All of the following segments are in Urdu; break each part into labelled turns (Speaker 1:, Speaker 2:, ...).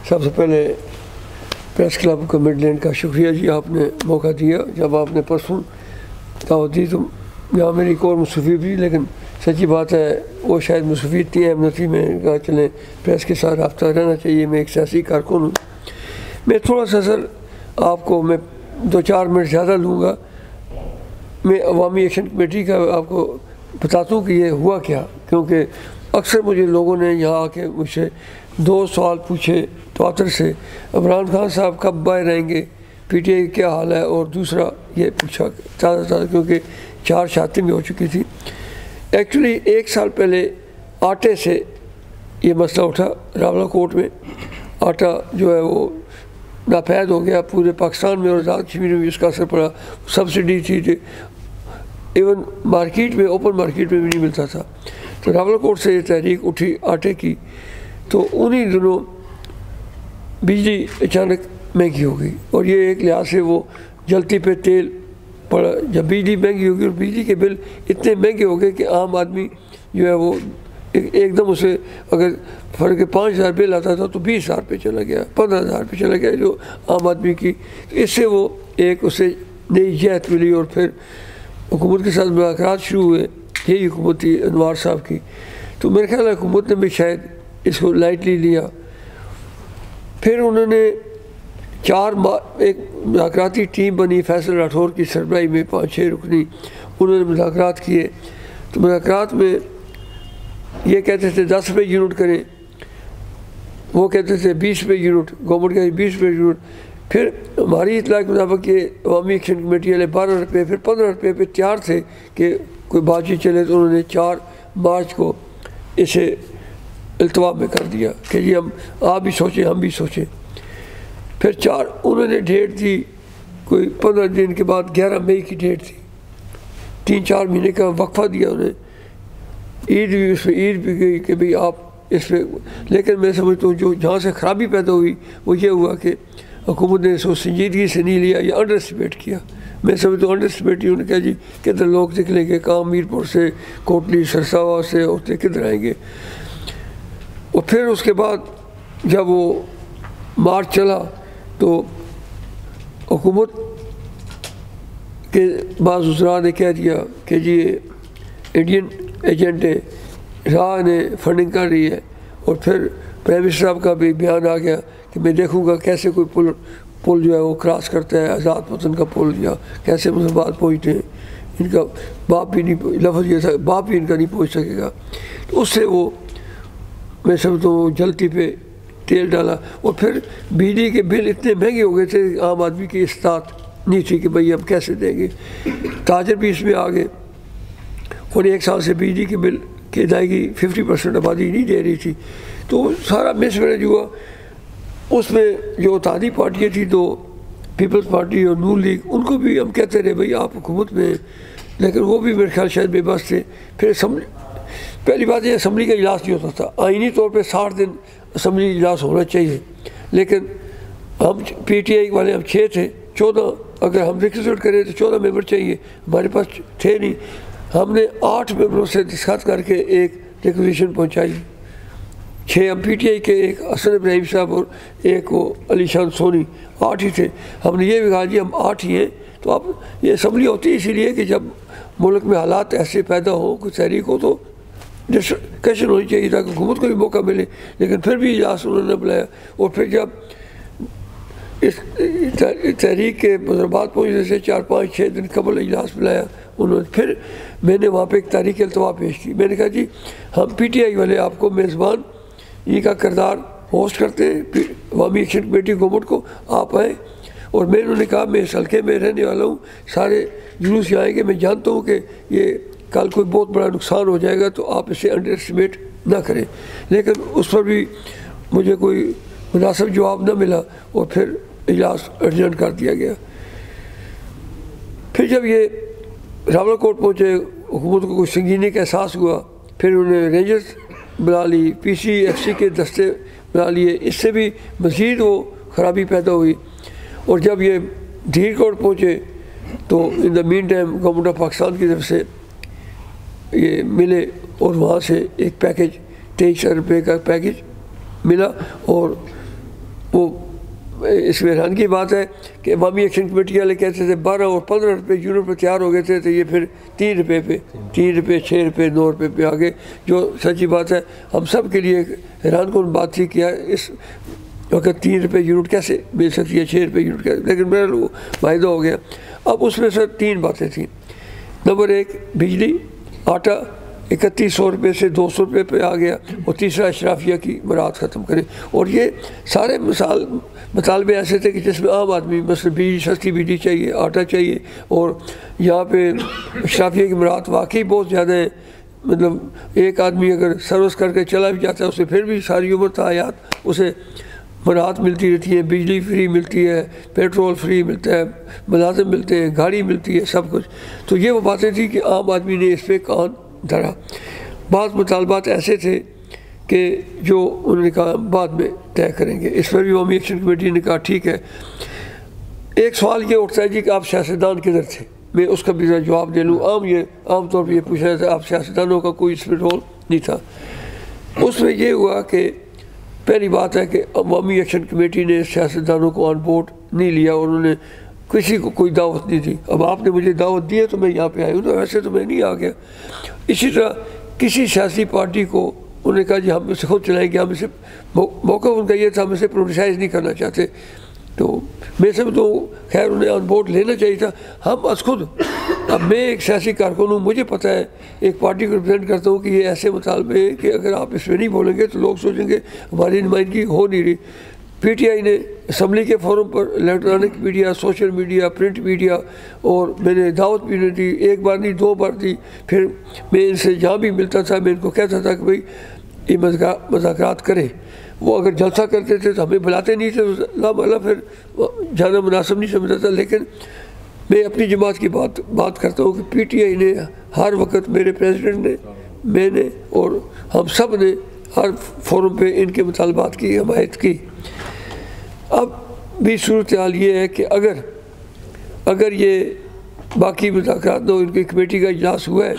Speaker 1: سب سے پہلے پریس کلب کا مڈلینڈ کا شکریہ جی، آپ نے موقع دیا۔ جب آپ نے پرسوں دعوت دی تو یہاں میری ایک اور مصروفی بھی، لیکن سچی بات ہے وہ شاید مصروفی اتنی اہم نتی میں کہا چلیں پریس کے ساتھ رابطہ رہنا چاہیے۔ میں ایک سیاسی کارکن ہوں۔ میں تھوڑا سا سر آپ کو میں 2-4 منٹ زیادہ لوں گا۔ میں عوامی ایکشن کمیٹی کا آپ کو بتاتا ہوں کہ یہ ہوا کیا، کیونکہ اکثر مجھے لوگوں نے یہاں آ کے مجھ سے 2 سوال پوچھے تواتر سے، عمران خان صاحب کب باہر رہیں گے، پی ٹی آئی کیا حال ہے، اور دوسرا یہ پوچھا تازہ کیونکہ 4 شادی بھی ہو چکی تھی۔ ایکچولی 1 سال پہلے آٹے سے یہ مسئلہ اٹھا راولہ کوٹ میں۔ آٹا جو ہے وہ ناپید ہو گیا پورے پاکستان میں، اور آزاد کشمیر میں بھی اس کا اثر پڑا۔ سبسڈی تھی جو ایون مارکیٹ میں، اوپن مارکیٹ میں بھی نہیں ملتا تھا۔ تو راولہ کوٹ سے یہ تحریک اٹھی آٹے کی، تو انہی دنوں بجلی اچانک مہنگی ہو گئی، اور یہ ایک لحاظ سے وہ جلتی پہ تیل پڑا۔ جب بجلی مہنگی ہوگی اور بجلی کے بل اتنے مہنگے ہو گئے کہ عام آدمی جو ہے وہ ایک دم اسے اگر فرق 5,000 بل آتا تھا تو 20,000 پہ چلا گیا، 15,000 پہ چلا گیا جو عام آدمی کی۔ اس سے وہ ایک اسے نئی جہت ملی، اور پھر حکومت کے ساتھ مذاکرات شروع ہوئے۔ یہی حکومت تھی انوار صاحب کی، تو میرے خیال ہے حکومت نے بھی شاید اس کو لائٹلی لیا۔ پھر انہوں نے ایک مذاکراتی ٹیم بنی فیصل راٹھور کی سربراہی میں، 5-6 رکنی، انہوں نے مذاکرات کیے۔ تو مذاکرات میں یہ کہتے تھے 10 روپے یونٹ کریں، وہ کہتے تھے 20 روپے یونٹ، گورنمنٹ کہتے 20 روپے یونٹ۔ پھر ہماری اطلاع کے مطابق یہ عوامی ایکشن کمیٹی والے 12 روپے، پھر 15 روپے پہ تیار تھے کہ کوئی بات چیت چلے، تو انہوں نے 4 مارچ کو اسے التوا میں کر دیا کہ جی آپ بھی سوچیں ہم بھی سوچیں۔ پھر انہوں نے ڈیٹ دی، کوئی 15 دن کے بعد 11 مئی کی ڈیٹ تھی، 3-4 مہینے کا وقفہ دیا انہیں۔ عید بھی اس پہ عید بھی گئی کہ بھئی آپ اس پہ، لیکن میں سمجھتا ہوں جو جہاں سے خرابی پیدا ہوئی وہ یہ ہوا کہ حکومت نے اس کو سنجیدگی سے نہیں لیا یا انڈر اسٹیمیٹ کیا۔ میں سمجھتا ہوں انڈر اسٹیمیٹ ہی، انہوں نے کہا جی کدھر لوگ نکلیں گے، کہاں میرپور سے، کوٹلی، سرساوا سے ہوتے کدھر آئیں گے۔ اور پھر اس کے بعد جب وہ مارچ چلا تو حکومت کے بعض وزراء نے کہہ دیا کہ جی انڈین ایجنٹ ہے، راہ نے فنڈنگ کر رہی ہے۔ اور پھر پرائم منسٹر صاحب کا بھی بیان آ گیا کہ میں دیکھوں گا کیسے کوئی پل جو ہے وہ کراس کرتا ہے، آزاد وطن کا پل، یا کیسے مسلمان پہنچتے ہیں۔ ان کا باپ بھی نہیں، لفظ یہ تھا باپ بھی ان کا نہیں پہنچ سکے گا۔ تو اس سے وہ میں سمجھتا ہوں جلتی پہ تیل ڈالا۔ اور پھر بجلی کے بل اتنے مہنگے ہو گئے تھے، عام آدمی کی استطاعت نہیں تھی کہ بھئی اب کیسے دیں گے۔ تاجر بھی اس میں آ گئے، اور 1 سال سے بجلی کے بل کی ادائیگی 50% آبادی نہیں دے رہی تھی، تو سارا مس مینج ہوا۔ اس میں جو اتحادی پارٹیاں تھیں، تو پیپلز پارٹی اور نون لیگ، ان کو بھی ہم کہتے رہے بھئی آپ حکومت میں ہیں، لیکن وہ بھی میرے خیال شاید بے بس تھے۔ پھر پہلی بات یہ اسمبلی کا اجلاس نہیں ہوتا تھا، آئینی طور پہ 60 دن اسمبلی اجلاس ہونا چاہیے، لیکن ہم پی ٹی آئی والے ہم 6 تھے، 14 اگر ہم ریکویزٹ کریں تو 14 ممبر چاہیے، ہمارے پاس تھے نہیں۔ ہم نے 8 ممبروں سے دستخط کر کے ایک ریکویزیشن پہنچائی، 6 ہم پی ٹی آئی کے، ایک حسن ابراہیم صاحب اور ایک وہ علی شان سونی، 8 ہی تھے۔ ہم نے یہ بھی کہا جی ہم 8 ہی ہیں۔ تو اب یہ اسمبلی ہوتی ہے اسی لیے کہ جب ملک میں حالات ایسے پیدا ہوں، کوئی تحریک ہو تو ڈسکشن ہونی چاہیے تاکہ حکومت کو بھی موقع ملے، لیکن پھر بھی اجلاس انہوں نے بلایا۔ اور پھر جب اس تحریک کے مضربات پہنچنے سے 4-5-6 دن قبل اجلاس بلایا انہوں نے، پھر میں نے وہاں پہ ایک تحریک التوا پیش کی۔ میں نے کہا جی ہم پی ٹی آئی والے آپ کو میزبان یہ کا کردار ہوسٹ کرتے ہیں، عوامی ایکشن کمیٹی گورنمنٹ کو، آپ آئیں۔ اور میں انہوں نے کہا میں اس حلقے میں رہنے والا ہوں، سارے جلوس یہاں آئیں گے، میں جانتا ہوں کہ یہ کل کوئی بہت بڑا نقصان ہو جائے گا، تو آپ اسے انڈر اسٹیمیٹ نہ کریں۔ لیکن اس پر بھی مجھے کوئی مناسب جواب نہ ملا، اور پھر اجلاس ایڈجرن کر دیا گیا۔ پھر جب یہ راولہ کوٹ پہنچے، حکومت کو کوئی سنگینی کا احساس ہوا، پھر انہوں نے رینجرز بلا لی، پی سی ایف سی کے دستے بنا لیے، اس سے بھی مزید وہ خرابی پیدا ہوئی۔ اور جب یہ دھیر کوٹ پہنچے تو ان دا مین ٹائم گورنمنٹ آف پاکستان کی طرف سے یہ ملے، اور وہاں سے ایک پیکیج 23,000 روپے کا پیکیج ملا، اور وہ اس میں حیران کی بات ہے کہ عوامی ایکشن کمیٹی والے کہتے تھے 12 اور 15 روپے یونٹ پہ تیار ہو گئے تھے، تو یہ پھر 3 روپے پہ 3 روپے 6 روپے 9 روپے پہ آگے، جو سچی بات ہے ہم سب کے لیے حیران کن بات تھی کہ اس وقت 3 روپے یونٹ کیسے مل سکتی ہے، 6 روپے یونٹ کیسے، لیکن میرا معاہدہ ہو گیا۔ اب اس میں سے 3 باتیں تھیں۔ نمبر 1 بجلی، آٹا 3100 روپے سے 200 روپے پہ آ گیا، اور تیسرا اشرافیہ کی مراعات ختم کریں۔ اور یہ سارے مطالبے ایسے تھے کہ جس میں عام آدمی مثلا بجلی، سستی بجلی چاہیے، آٹا چاہیے، اور یہاں پہ اشرافیہ کی مراعات واقعی بہت زیادہ ہیں۔ مطلب ایک آدمی اگر سروس کر کے چلا بھی جاتا ہے اسے پھر بھی ساری عمر تا حیات اسے مراعات ملتی رہتی ہے، بجلی فری ملتی ہے، پیٹرول فری ملتا ہے، ملازم ملتے ہیں، گاڑی ملتی ہے، سب کچھ۔ تو یہ وہ باتیں تھیں کہ عام آدمی نے اس پہ کان دھرا۔ بعض مطالبات ایسے تھے کہ جو انہوں نے کہا بعد میں طے کریں گے، اس پر بھی عوامی ایکشن کمیٹی نے کہا ٹھیک ہے۔ ایک سوال یہ اٹھتا ہے جی کہ آپ سیاستدان کدھر تھے، میں اس کا بھی ذرا جواب دے لوں۔ عام طور پہ یہ پوچھا جاتا ہے آپ سیاستدانوں کا کوئی اس میں رول نہیں تھا۔ اس میں یہ ہوا کہ پہلی بات ہے کہ عوامی ایکشن کمیٹی نے سیاستدانوں کو آن بورڈ نہیں لیا، اور انہوں نے کسی کو کوئی دعوت نہیں دی۔ اب آپ نے مجھے دعوت دی ہے تو میں یہاں پہ آئی ہوں، تو ویسے تو میں نہیں آ گیا۔ اسی طرح کسی سیاسی پارٹی کو انہوں نے کہا جی ہم اسے خود چلائیں گے، ہم اسے موقع ان کا یہ تھا، ہم اسے پرولیٹائز نہیں کرنا چاہتے۔ تو میں سب تو خیر انہیں آن بورڈ لینا چاہیے تھا، ہم از خود۔ اب میں ایک سیاسی کارکن ہوں، مجھے پتہ ہے ایک پارٹی کو ریپرزینٹ کرتا ہوں کہ یہ ایسے مطالبے ہیں کہ اگر آپ اس میں نہیں بولیں گے تو لوگ سوچیں گے ہماری نمائندگی ہو نہیں رہی۔ پی ٹی آئی نے اسمبلی کے فورم پر electronic media, social media, print media, اور میں نے دعوت بھی نہیں دی، ایک بار نہیں 2 بار دی۔ پھر میں ان سے جہاں بھی ملتا تھا میں ان کو کہتا تھا کہ بھائی یہ مذاکرات کریں۔ وہ اگر جلسہ کرتے تھے تو ہمیں بلاتے نہیں تھے، اللہ پھر جانا مناسب نہیں سمجھتا تھا۔ لیکن میں اپنی جماعت کی بات کرتا ہوں کہ پی ٹی آئی نے ہر وقت، میرے پریزیڈنٹ نے، میں نے، اور ہم سب نے ہر فورم پہ ان کے مطالبات کی حمایت کی۔ اب بھی صورتحال یہ ہے کہ اگر یہ باقی مذاکرات نہ ہو، ان کی کمیٹی کا اجلاس ہوا ہے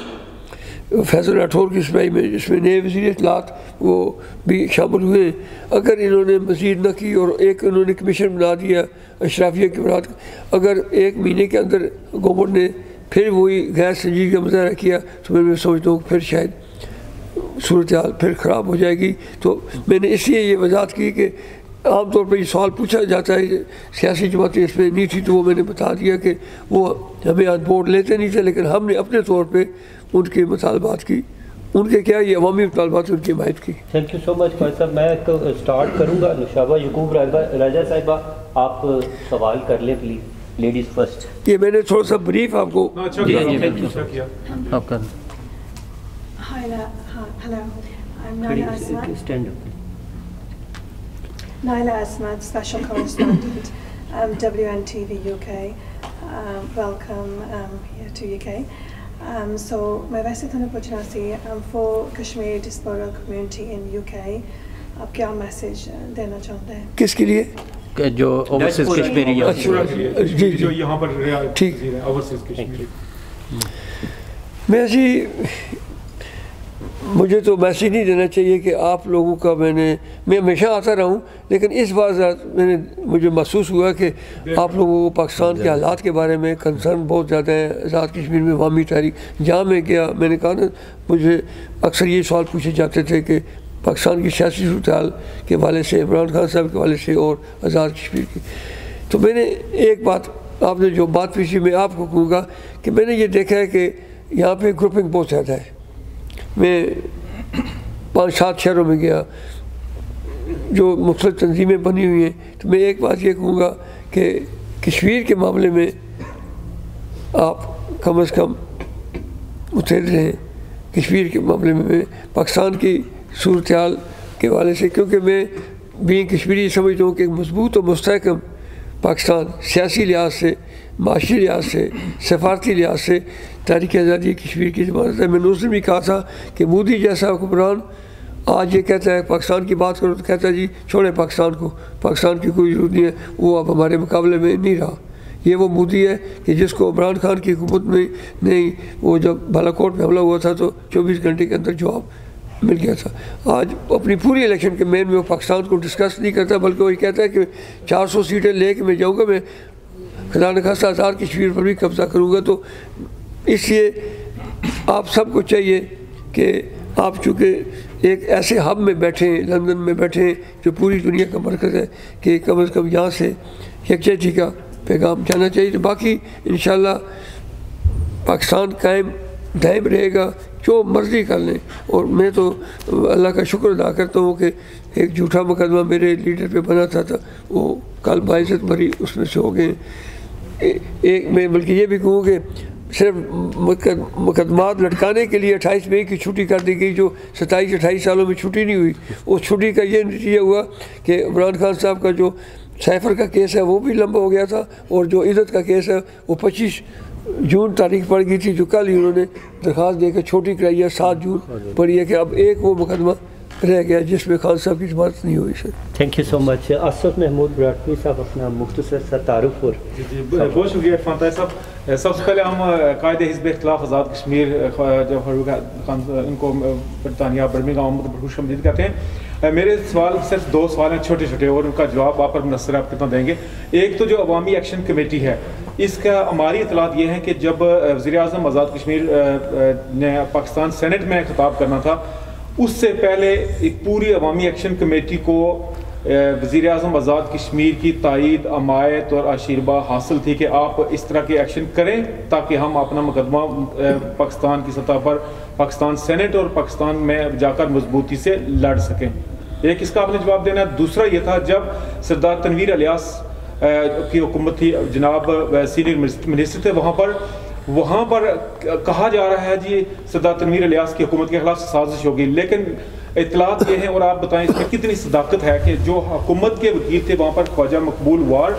Speaker 1: فیصل راٹھور کی سربراہی میں، جس میں نئے وزیر اطلاعات وہ بھی شامل ہوئے، اگر انہوں نے مزید نہ کی اور ایک انہوں نے کمیشن بنا دیا اشرافیہ کی مراعات، اگر 1 مہینے کے اندر گورنمنٹ نے پھر وہی غیر سنجیدگی کا مظاہرہ کیا، تو میں سمجھتا ہوں کہ پھر شاید صورتحال پھر خراب ہو جائے گی۔ تو میں نے اس لیے یہ وضاحت کی کہ عام طور پہ یہ سوال پوچھا جاتا ہے کہ سیاسی جماعتیں اس میں نہیں تھی، تو وہ میں نے بتا دیا کہ وہ ہمیں آن بورڈ لیتے نہیں تھے، لیکن ہم نے اپنے طور پہ ان کے مطالبات کی، ان کے کیا یہ عوامی مطالبات ان کی حمایت کی۔
Speaker 2: تھینک یو سو مچ فیض صاحب۔ میں تو اسٹارٹ کروں گا، نوشابہ یعقوب راجہ صاحبہ آپ سوال کر لیں پلیز، لیڈیز فرسٹ۔
Speaker 1: یہ میں نے تھوڑا سا بریف آپ کو
Speaker 2: آپ کا
Speaker 3: Hello, I'm Naila Asmat. Naila Asmat, Special Correspondent, WNTV UK. Welcome here to UK. So, میں ویسے تو نے پوچھنا سی for Kashmir Diaspora Community in UK آپ کیا میسیج دینا چاہتے ہیں؟
Speaker 1: کس کے لیے؟
Speaker 2: جو اوورسیز کشمیری
Speaker 1: جی
Speaker 4: جو یہاں پر
Speaker 1: ٹھیک،
Speaker 4: اوورسیز کشمیری۔
Speaker 1: میں ایسی مجھے تو میسیج نہیں دینا چاہیے کہ آپ لوگوں کا میں ہمیشہ آتا رہا ہوں، لیکن اس بار مجھے محسوس ہوا کہ آپ لوگوں کو پاکستان کے حالات کے بارے میں کنسرن بہت زیادہ ہے۔ آزاد کشمیر میں عوامی تحریک جہاں میں گیا، میں نے کہا نا مجھے اکثر یہ سوال پوچھے جاتے تھے کہ پاکستان کی سیاسی صورتحال کے حوالے سے، عمران خان صاحب کے حوالے سے اور آزاد کشمیر کی، تو میں نے ایک بات، آپ نے جو بات پوچھی میں آپ کو کہوں گا کہ میں نے یہ دیکھا ہے کہ یہاں پہ گروپنگ بہت زیادہ ہے۔ میں 5-7 شہروں میں گیا جو مختلف تنظیمیں بنی ہوئی ہیں، تو میں ایک بات یہ کہوں گا کہ کشمیر کے معاملے میں آپ کم از کم متحد رہیں۔ کشمیر کے معاملے میں پاکستان کی صورتحال کے حوالے سے، کیونکہ میں بھی کشمیری سمجھتا ہوں کہ ایک مضبوط اور مستحکم پاکستان سیاسی لحاظ سے، معاشی لحاظ سے، سفارتی لحاظ سے تحریک آزادی کشمیر کی ضمانت ہے۔ میں نے اس دن بھی کہا تھا کہ مودی جیسا حکمران آج یہ کہتا ہے پاکستان کی بات کرو تو کہتا ہے جی چھوڑیں پاکستان کو، پاکستان کی کوئی ضرورت نہیں ہے، وہ اب ہمارے مقابلے میں نہیں رہا۔ یہ وہ مودی ہے کہ جس کو عمران خان کی حکومت میں نہیں، وہ جب بالا کوٹ میں حملہ ہوا تھا تو 24 گھنٹے کے اندر جواب مل گیا تھا. آج اپنی پوری الیکشن کے مین میں وہ پاکستان کو ڈسکس نہیں کرتا بلکہ وہی کہتا ہے کہ 400 سیٹیں لے کے میں جاؤں گا, میں خدا نخواستہ آزاد کشمیر پر بھی قبضہ کروں گا. تو اس لیے آپ سب کو چاہیے کہ آپ چونکہ ایک ایسے ہب میں بیٹھے ہیں, لندن میں بیٹھے ہیں جو پوری دنیا کا مرکز ہے, کہ کم از کم یہاں سے یکجہتی کا پیغام جانا چاہیے. تو باقی انشاءاللہ پاکستان قائم دائم رہے گا, جو مرضی کر لیں. اور میں تو اللہ کا شکر ادا کرتا ہوں کہ ایک جھوٹا مقدمہ میرے لیڈر پہ بنا تھا وہ کل باعزت بری اس میں سے ہو گئے. ایک میں بلکہ یہ بھی کہوں کہ صرف مقدمات لٹکانے کے لیے 28 مئی کی چھٹی کر دی گئی, جو 27-28 سالوں میں چھٹی نہیں ہوئی. اس چھٹی کا یہ نتیجہ ہوا کہ عمران خان صاحب کا جو سیفر کا کیس ہے وہ بھی لمبا ہو گیا تھا, اور جو عزت کا کیس ہے وہ 25 جون تاریخ پڑ گئی تھی, جو کل ہی انہوں نے درخواست دے کے چھوٹی کرائی ہے. 7 جون پڑی ہے کہ اب ایک وہ مقدمہ رہ گیا جس میں خان صاحب کی ضمانت نہیں ہوئی. سر
Speaker 2: تھینک یو سو مچ. اسد محمود براٹوی صاحب اپنا مختصر سا تعارف. اور
Speaker 4: جی بہت شکریہ عرفان طاہر صاحب. سب سے پہلے ہم قائد حزب اختلاف آزاد کشمیر جو فاروق خان ان کو برطانیہ برمنگھم پر خوش آمدید کہتے ہیں. میرے سوال صرف 2 سوال ہیں چھوٹے چھوٹے, اور ان کا جواب آپ پر منحصر آپ کتنا دیں گے. ایک تو جو عوامی ایکشن کمیٹی ہے, اس کا ہماری اطلاعات یہ ہیں کہ جب وزیر اعظم آزاد کشمیر نے پاکستان سینٹ میں خطاب کرنا تھا, اس سے پہلے ایک پوری عوامی ایکشن کمیٹی کو وزیر اعظم آزاد کشمیر کی تائید, حمایت اور آشیرواد حاصل تھی کہ آپ اس طرح کے ایکشن کریں تاکہ ہم اپنا مقدمہ پاکستان کی سطح پر پاکستان سینٹ اور پاکستان میں جا کر مضبوطی سے لڑ سکیں. ایک اس کا آپ نے جواب دینا. دوسرا یہ تھا جب سردار تنویر الیاس کی حکومت تھی, جناب سینئر منسٹر تھے, وہاں پر کہا جا رہا ہے جی سردار تنویر الیاس کی حکومت کے خلاف سازش ہوگی, لیکن اطلاعات یہ ہیں اور آپ بتائیں اس میں کتنی صداقت ہے کہ جو حکومت کے وکیل تھے وہاں پر خواجہ مقبول وار,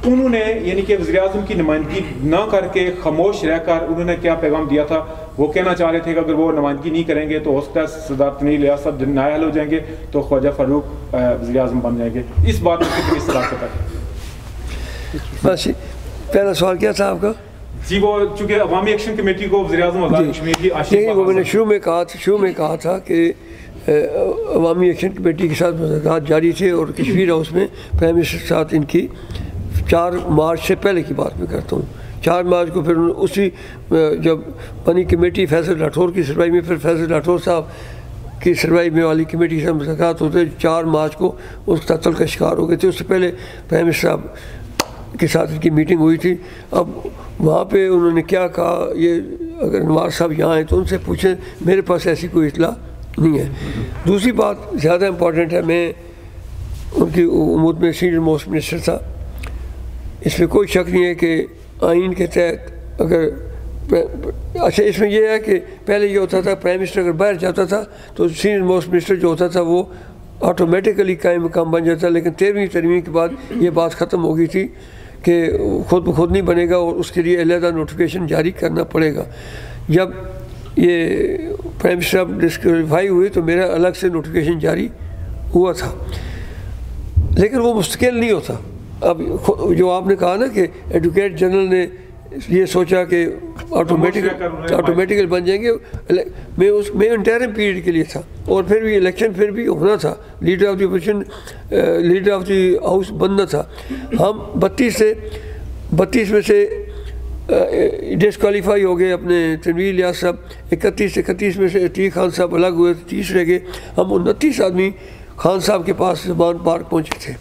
Speaker 4: انہوں نے یعنی کہ وزیر اعظم کی نمائندگی نہ کر کے خاموش رہ کر انہوں نے کیا پیغام دیا تھا؟ وہ کہنا چاہ رہے تھے کہ اگر وہ نمائندگی نہیں کریں گے تو ہو سکتا ہے سردار تنویر الیاس صاحب نائل ہو جائیں گے تو خواجہ فاروق وزیر اعظم بن جائیں گے. اس بات میں کتنی صداقت ہے؟
Speaker 1: بس پہلا سوال کیا تھا آپ کا؟
Speaker 4: جی وہ چونکہ عوامی ایکشن کمیٹی کو وزیر اعظم آزاد کشمیر کی
Speaker 1: وہ میں نے شروع میں کہا تھا کہ عوامی ایکشن کمیٹی کے ساتھ مذاکرات جاری تھے, اور کشمیر ہاؤس میں پرائم منسٹر کے ساتھ ان کی 4 مارچ سے پہلے کی بات میں کرتا ہوں. 4 مارچ کو پھر اسی جب بنی کمیٹی فیصل راٹھور کی سربراہی میں, پھر فیصل راٹھور صاحب کی سربراہی میں والی کمیٹی سے مذاکرات ہوتے. 4 مارچ کو اس تعطل کا شکار ہو گئے تھے. اس سے پہلے پرائم منسٹر صاحب کے ساتھ ان کی میٹنگ ہوئی تھی. اب وہاں پہ انہوں نے کیا کہا, یہ اگر نواز صاحب یہاں ہیں تو ان سے پوچھیں, میرے پاس ایسی کوئی اطلاع نہیں ہے. دوسری بات زیادہ امپورٹنٹ ہے, میں ان کی امود میں سینئر موسٹ منسٹر تھا, اس میں کوئی شک نہیں ہے کہ آئین کے تحت اگر اچھا اس میں یہ ہے کہ پہلے یہ ہوتا تھا پرائم منسٹر اگر باہر جاتا تھا تو سینئر موسٹ منسٹر جو ہوتا تھا وہ آٹومیٹیکلی قائم مقام بن جاتا. لیکن 13ویں ترمیم کے بعد یہ بات ختم ہو گئی تھی کہ خود بخود نہیں بنے گا اور اس کے لیے علیحدہ نوٹیفیکیشن جاری کرنا پڑے گا. جب یہ پرائم منسٹر اب ڈسکوالیفائی ہوئے تو میرا الگ سے نوٹیفیکیشن جاری ہوا تھا, لیکن وہ مستقل نہیں ہوتا. اب جو آپ نے کہا نا کہ ایڈوکیٹ جنرل نے یہ سوچا کہ آٹومیٹیکل بن جائیں گے, میں انٹرم پیریڈ کے لیے تھا اور پھر بھی الیکشن پھر بھی ہونا تھا, leader of the opposition leader of the house بننا تھا. ہم 32 میں سے ڈسکوالیفائی ہو گئے اپنے تنویر الیاس صاحب. 31 میں سے عتیق خان صاحب الگ ہوئے, 30 رہ گئے. ہم 29 آدمی خان صاحب کے پاس زبان پارک پہنچے تھے.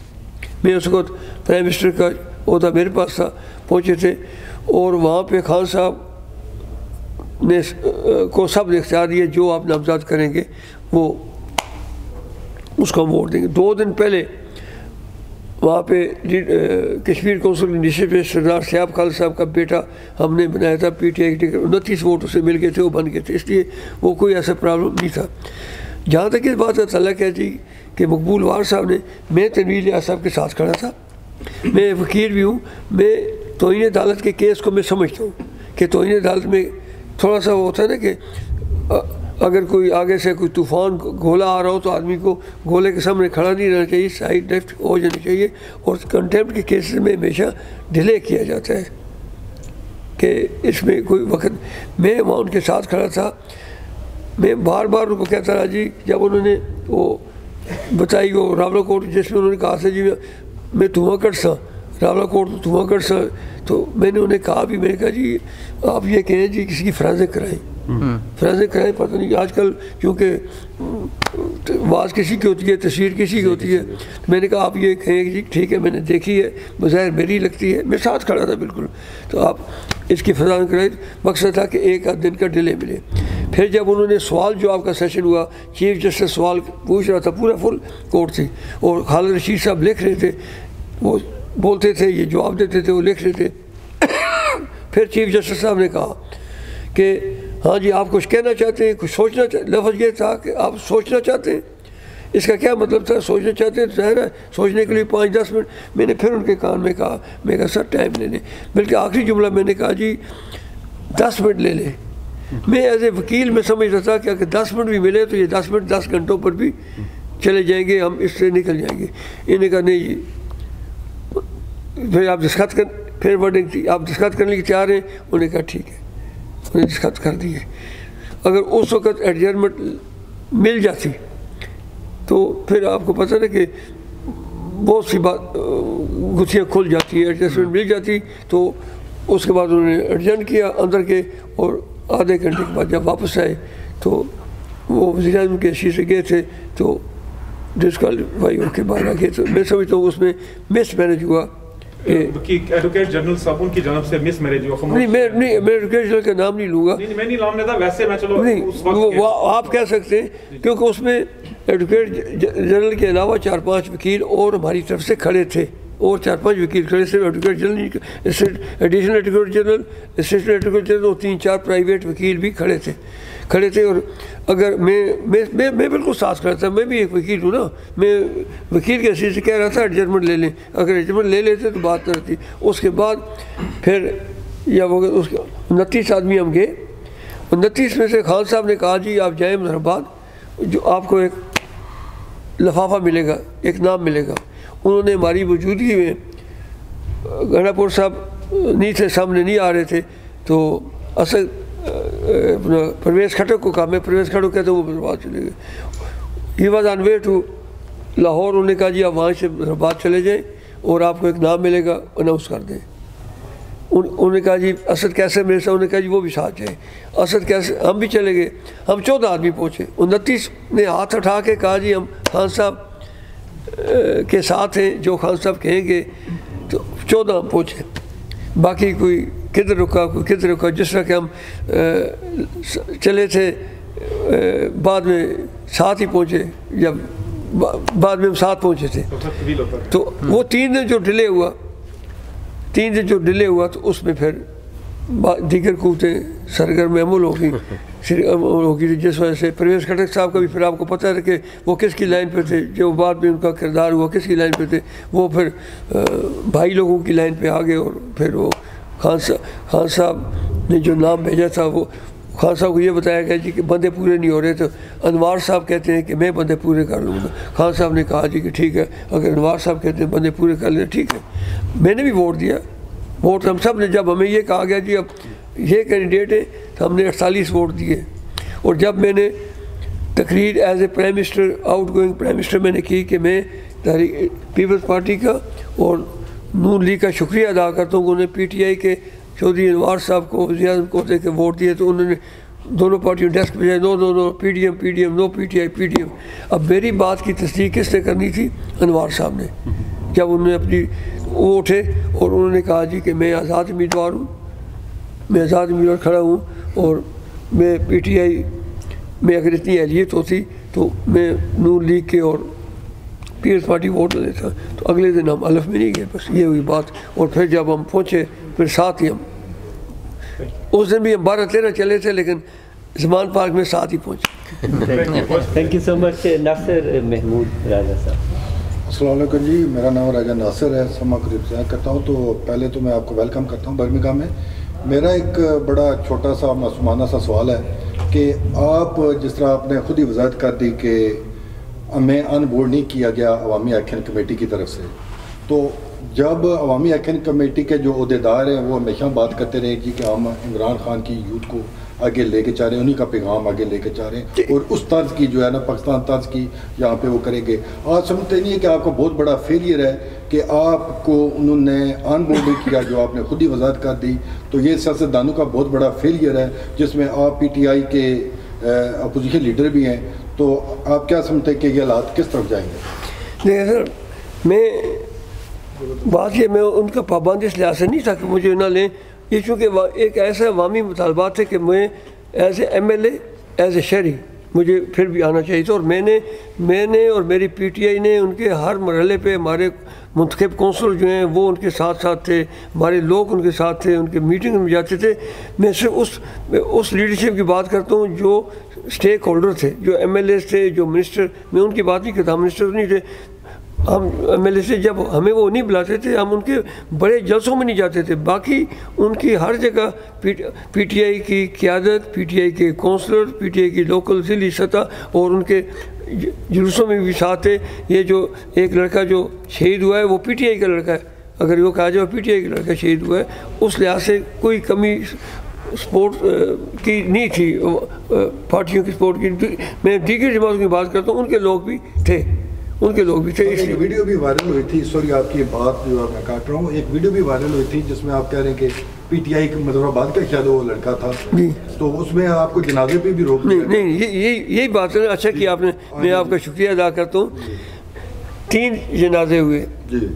Speaker 1: میں اس وقت پرائم منسٹر کا عہدہ میرے پاس تھا, پہنچے تھے اور وہاں پہ خان صاحب نے کو سب نے اختیار دیا جو آپ نامزد کریں گے وہ اس کو ہم ووٹ دیں گے. 2 دن پہلے وہاں پہ کشمیر کونسل کے انیشیٹو پہ سردار سیاب خالد صاحب کا بیٹا ہم نے بنایا تھا, پی ٹی آئی کی ٹکٹ 29 ووٹ اسے مل گئے تھے, وہ بن گئے تھے. اس لیے وہ کوئی ایسا پرابلم نہیں تھا. جہاں تک اس بات تعلق ہے جی کہ مقبول وار صاحب نے, میں تنویر الیاس صاحب کے ساتھ کھڑا تھا, میں وکیل بھی ہوں, میں توہین عدالت کے کیس کو میں سمجھتا ہوں کہ توہین عدالت میں تھوڑا سا وہ ہوتا ہے نا کہ اگر کوئی آگے سے کوئی طوفان گولا آ رہا ہو تو آدمی کو گولے کے سامنے کھڑا نہیں رہنا چاہیے, سائڈ لیفٹ ہو جانی چاہیے. اور کنٹیمپٹ کے کیسز میں ہمیشہ ڈیلے کیا جاتا ہے کہ اس میں کوئی وقت, میں وہاں ان کے ساتھ کھڑا تھا. میں بار بار ان کو کہتا رہا جی. جب انہوں نے وہ بتائی وہ راولا کوٹ جس میں انہوں نے کہا تھا جی میں دھواں کٹ سا راولا کوٹ تو دھواں کٹ سا, تو میں نے انہیں کہا بھی, میں نے کہا جی آپ یہ کہیں جی کسی کی فرانزیں کرائیں, فرانزیں کرائیں, پتہ نہیں آج کل کیونکہ آواز کسی کی ہوتی ہے, تصویر کسی کی ہوتی ہے. میں نے کہا آپ یہ کہیں جی ٹھیک ہے میں نے دیکھی ہے, بظاہر میری لگتی ہے, میں ساتھ کھڑا تھا بالکل, تو آپ اس کی فرانزیں کرائیں. مقصد تھا کہ ایک آدھ دن کا ڈیلے ملے. پھر جب انہوں نے سوال جو آپ کا سیشن ہوا, چیف جسٹس سوال پوچھ رہا تھا, پورا فل کورٹ تھی, اور خالد رشید صاحب لکھ رہے تھے, وہ بولتے تھے یہ جواب دیتے تھے, وہ لکھ رہے تھے. پھر چیف جسٹس صاحب نے کہا کہ ہاں جی آپ کچھ کہنا چاہتے ہیں, کچھ سوچنا چاہتے, لفظ یہ تھا کہ آپ سوچنا چاہتے ہیں. اس کا کیا مطلب تھا, سوچنا چاہتے ہیں, ظاہر ہے سوچنے کے لیے 5-10 منٹ. میں نے پھر ان کے کان میں کہا, میں کہا سر ٹائم لے لیں, بلکہ آخری جملہ میں نے کہا جی 10 منٹ لے لیں. میں ایز اے وکیل میں سمجھ رہا تھا کہ اگر 10 منٹ بھی ملے تو یہ 10 منٹ 10 گھنٹوں پر بھی چلے جائیں گے, ہم اس سے نکل جائیں گے. انہوں نے کہا نہیں جی, پھر آپ دستخط کر, پھر ورڈنگ تھی آپ دستخط کرنے کی تیار ہیں. انہوں نے کہا ٹھیک ہے, انہوں نے دستخط کر دیے. اگر اس وقت ایڈجرمنٹ مل جاتی تو پھر آپ کو پتہ ہے کہ بہت سی بات گتھیاں کھل جاتی ہیں. ایڈجسٹمنٹ مل جاتی تو اس کے بعد انہوں نے ایڈجسٹ کیا اندر کے, اور آدھے گھنٹے کے بعد جب واپس آئے تو وہ وزیر اعظم کے حیثیت سے گئے تھے تو ڈسکوالیفائی ہو کے باہر آ گئے. تو میں سمجھتا ہوں اس میں مس مینج ہوا.
Speaker 4: ایڈوکیٹ جنرل صاحب ان کی جانب سے مس میرج ہوا.
Speaker 1: نہیں میں ایڈوکیٹ جنرل کا نام نہیں لوں گا,
Speaker 4: میں نہیں نام لیتا, ویسے میں چلو
Speaker 1: نہیں وہ آپ کہہ سکتے ہیں, کیونکہ اس میں ایڈوکیٹ جنرل کے علاوہ 4-5 وکیل اور ہماری طرف سے کھڑے تھے, اور 4-5 وکیل کھڑے تھے. Advocate general, additional advocate general, assistant advocate general, اور 3-4 پرائیویٹ وکیل بھی کھڑے تھے. اور اگر میں بالکل ساتھ کھڑا تھا, میں بھی ایک وکیل ہوں نا, میں وکیل کے حیثیت سے کہہ رہا تھا ایڈجسٹمنٹ لے لیں. اگر ایڈجسٹمنٹ لے لیتے تو بات نہ رہتی. اس کے بعد پھر یا وہ 29 آدمی ہم گئے. 29 میں سے خان صاحب نے کہا جی آپ جائیں مظفرآباد, جو آپ کو ایک لفافہ ملے گا, ایک نام ملے گا. انہوں نے ہماری موجودگی میں, گھنا پور صاحب نہیں تھے, سامنے نہیں آ رہے تھے, تو اصل اپنا پرویز کھٹک کو کہا, میں پرویز کھٹک کہتا ہوں, وہ مظفرآباد چلے گئے. He was on way to Lahore. انہوں نے کہا جی آپ وہاں سے مظفرآباد چلے جائیں اور آپ کو ایک نام ملے گا, اناؤنس کر دیں. انہوں نے کہا جی اسد کیسے میرے ساتھ, انہوں نے کہا جی وہ بھی ساتھ جائیں. اسد کیسے, ہم بھی چلے گئے. ہم 14 آدمی پہنچے. 29 نے ہاتھ اٹھا کے کہا جی ہم خان صاحب کے ساتھ ہیں, جو خان صاحب کہیں گے. تو 14 ہم پہنچے. باقی کوئی کدھر رکا, کوئی کدھر رکا. جس طرح کہ ہم چلے تھے, بعد میں ساتھ ہی پہنچے, جب بعد میں ہم ساتھ پہنچے تھے. تو وہ 3 دن جو ڈیلے ہوا, تو اس میں پھر دیگر قوتیں سرگرم عمل ہوگی, جس وجہ سے پرویز کھٹک صاحب کا بھی پھر آپ کو پتہ ہے کہ وہ کس کی لائن پہ تھے, جو بعد میں ان کا کردار ہوا کس کی لائن پہ تھے. وہ پھر بھائی لوگوں کی لائن پہ آ گئے, اور پھر وہ خان صاحب نے جو نام بھیجا تھا, وہ خان صاحب کو یہ بتایا گیا جی کہ بندے پورے نہیں ہو رہے. تو انوار صاحب کہتے ہیں کہ میں بندے پورے کر لوں گا. خان صاحب نے کہا جی کہ ٹھیک ہے, اگر انوار صاحب کہتے ہیں بندے پورے کر لیں ٹھیک ہے. میں نے بھی ووٹ دیا. ووٹ ہم سب نے, جب ہمیں یہ کہا گیا جی اب یہ کینڈیڈیٹ ہے, تو ہم نے 48 ووٹ دیے. اور جب میں نے تقریر as a prime minister, out going prime minister میں نے کی کہ میں پیپلز پارٹی کا اور نون لیگ کا شکریہ ادا کرتا ہوں, انہوں نے پی ٹی آئی کے چودھری انوار صاحب کو وزیر اعظم کو دے کے ووٹ دیے. تو انہوں نے دونوں پارٹیوں ڈیسک پہ جائے, no P D M, no P T I. اب میری بات کی تصدیق کس نے کرنی تھی؟ انوار صاحب نے. جب انہوں نے اپنی وہ اٹھے اور انہوں نے کہا جی کہ میں آزاد امیدوار ہوں, میں آزاد امیدوار کھڑا ہوں, اور میں پی ٹی آئی میں اگر اتنی اہلیت ہوتی تو میں نون لیگ کے اور پیپلز پارٹی ووٹ نہ دیتا. تو اگلے دن ہم حلف میں نہیں گئے, بس یہ ہوئی بات. اور پھر جب ہم پہنچے پھر ساتھ ہی ہم, اس دن بھی ہم 12-13 چلے تھے, لیکن زمان پارک میں ساتھ ہی پہنچے.
Speaker 2: تھینک یو سو مچ ناصر محمود راجہ صاحب.
Speaker 5: السلام علیکم جی, میرا نام راجہ ناصر ہے, سما قریب سے کرتا ہوں. تو پہلے تو میں آپ کو ویلکم کرتا ہوں برمنگھم میں. میرا ایک بڑا چھوٹا سا معصومانہ سا سوال ہے کہ آپ جس طرح آپ نے خود ہی وضاحت کر دی کہ ہمیں ان بورڈ نہیں کیا گیا عوامی ایکشن کمیٹی کی طرف سے, تو جب عوامی ایکشن کمیٹی کے جو عہدیدار ہیں وہ ہمیشہ بات کرتے رہے جی کہ ہم عمران خان کی یوتھ کو آگے لے کے چاہ رہے ہیں، انہی کا پیغام آگے لے کے چاہ رہے ہیں، اور اس طرز کی جو ہے نا پاکستان طرز کی یہاں پہ وہ کریں گے. آج سمجھتے نہیں ہے کہ آپ کا بہت بڑا فیلئر ہے کہ آپ کو انہوں نے آن بورڈ نہیں کیا، جو آپ نے خود ہی وضاحت کر دی. تو یہ سیاستدانوں کا بہت بڑا فیلئر ہے، جس میں آپ پی ٹی آئی کے اپوزیشن لیڈر بھی ہیں. تو آپ کیا سمجھتے ہیں کہ یہ حالات کس طرف جائیں گے؟
Speaker 1: نہیں سر، میں بات یہ میں ان کا پابند اس لحاظ سے نہیں تھا کہ مجھے نہ لیں. یہ چونکہ ایک ایسا عوامی مطالبات ہے کہ میں as a M L A, as a شہری مجھے پھر بھی آنا چاہیے تھا. اور میں نے اور میری پی ٹی آئی نے ان کے ہر مرحلے پہ ہمارے منتخب کونسلر جو ہیں وہ ان کے ساتھ تھے، ہمارے لوگ ان کے ساتھ تھے، ان کے میٹنگ میں جاتے تھے. میں صرف اس لیڈرشپ کی بات کرتا ہوں جو اسٹیک ہولڈر تھے، جو ایم ایل ایز تھے، جو منسٹر. میں ان کی بات نہیں کرتا، منسٹر نہیں تھے. ہم ایم ایل اے سے جب ہمیں وہ نہیں بلاتے تھے، ہم ان کے بڑے جلسوں میں نہیں جاتے تھے. باقی ان کی ہر جگہ پی ٹی آئی کی قیادت، پی ٹی آئی کے کونسلر، پی ٹی آئی کی لوکل ضلعی سطح اور ان کے جلوسوں میں بھی ساتھ تھے. یہ جو ایک لڑکا جو شہید ہوا ہے وہ پی ٹی آئی کا لڑکا ہے، اگر وہ کہا جائے پی ٹی آئی کا لڑکا شہید ہوا ہے. اس لحاظ سے کوئی کمی سپورٹ کی نہیں تھی، پارٹیوں کی سپورٹ کی. میں دیگر جماعتوں کی بات کرتا ہوں، ان کے لوگ بھی تھے، ان کے لوگ بھی تھے.
Speaker 5: ایک ویڈیو بھی وائرل ہوئی تھی، سوری آپ کی بات جو میں کاٹ رہا ہوں، ایک ویڈیو بھی وائرل ہوئی تھی جس میں آپ کہہ رہے ہیں کہ پی ٹی آئی کے مظفرآباد کا شاید وہ لڑکا تھا
Speaker 1: جی،
Speaker 5: تو اس میں آپ کو جنازے پہ بھی روک
Speaker 1: نہیں یہی بات ہے. اچھا کہ آپ نے، میں آپ کا شکریہ ادا کرتا ہوں. 3 جنازے ہوئے
Speaker 5: جی.